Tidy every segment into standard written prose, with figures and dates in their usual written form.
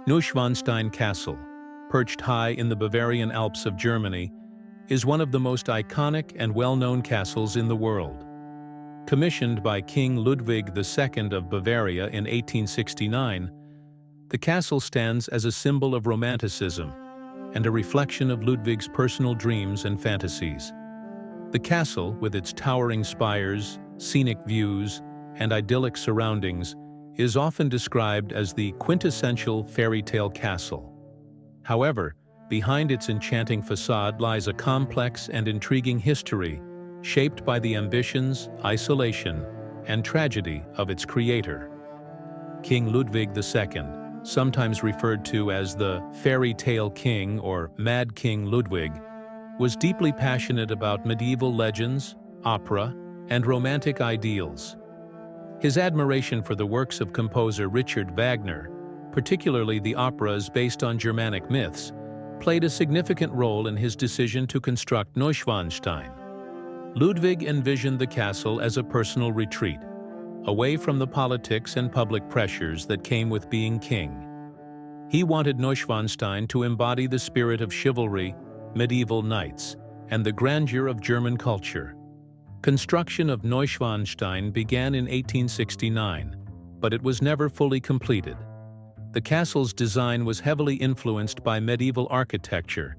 Neuschwanstein Castle, perched high in the Bavarian Alps of Germany, is one of the most iconic and well-known castles in the world. Commissioned by King Ludwig II of Bavaria in 1869, the castle stands as a symbol of Romanticism and a reflection of Ludwig's personal dreams and fantasies. The castle, with its towering spires, scenic views, and idyllic surroundings, is often described as the quintessential fairy tale castle. However, behind its enchanting facade lies a complex and intriguing history shaped by the ambitions, isolation, and tragedy of its creator. King Ludwig II, sometimes referred to as the Fairy Tale King or Mad King Ludwig, was deeply passionate about medieval legends, opera, and romantic ideals. His admiration for the works of composer Richard Wagner, particularly the operas based on Germanic myths, played a significant role in his decision to construct Neuschwanstein. Ludwig envisioned the castle as a personal retreat, away from the politics and public pressures that came with being king. He wanted Neuschwanstein to embody the spirit of chivalry, medieval knights, and the grandeur of German culture. Construction of Neuschwanstein began in 1869, but it was never fully completed. The castle's design was heavily influenced by medieval architecture,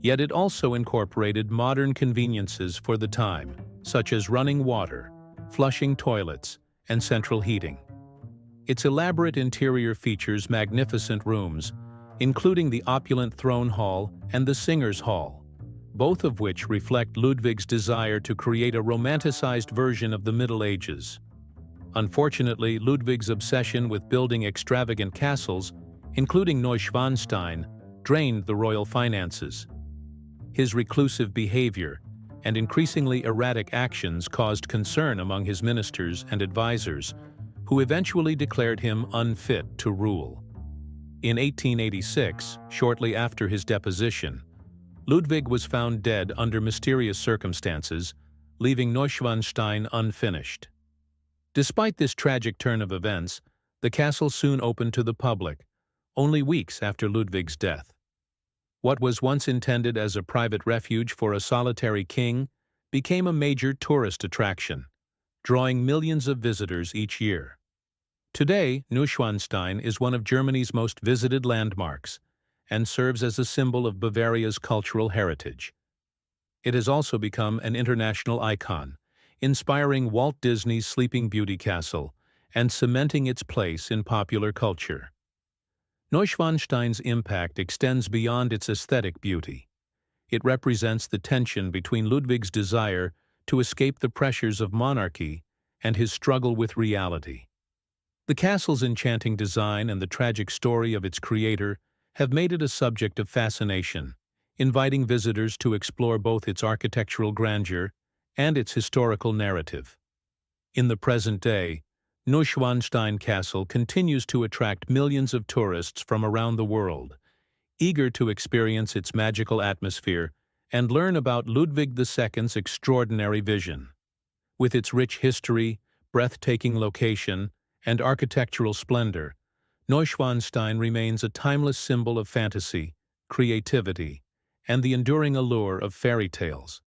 yet it also incorporated modern conveniences for the time, such as running water, flushing toilets, and central heating. Its elaborate interior features magnificent rooms, including the opulent throne hall and the Singers' Hall, both of which reflect Ludwig's desire to create a romanticized version of the Middle Ages. Unfortunately, Ludwig's obsession with building extravagant castles, including Neuschwanstein, drained the royal finances. His reclusive behavior and increasingly erratic actions caused concern among his ministers and advisors, who eventually declared him unfit to rule. In 1886, shortly after his deposition, Ludwig was found dead under mysterious circumstances, leaving Neuschwanstein unfinished. Despite this tragic turn of events, the castle soon opened to the public, only weeks after Ludwig's death. What was once intended as a private refuge for a solitary king became a major tourist attraction, drawing millions of visitors each year. Today, Neuschwanstein is one of Germany's most visited landmarks and serves as a symbol of Bavaria's cultural heritage. It has also become an international icon, inspiring Walt Disney's Sleeping Beauty castle and cementing its place in popular culture. Neuschwanstein's impact extends beyond its aesthetic beauty. It represents the tension between Ludwig's desire to escape the pressures of monarchy and his struggle with reality. The castle's enchanting design and the tragic story of its creator have made it a subject of fascination, inviting visitors to explore both its architectural grandeur and its historical narrative. In the present day, Neuschwanstein Castle continues to attract millions of tourists from around the world, eager to experience its magical atmosphere and learn about Ludwig II's extraordinary vision. With its rich history, breathtaking location, and architectural splendor, Neuschwanstein remains a timeless symbol of fantasy, creativity, and the enduring allure of fairy tales.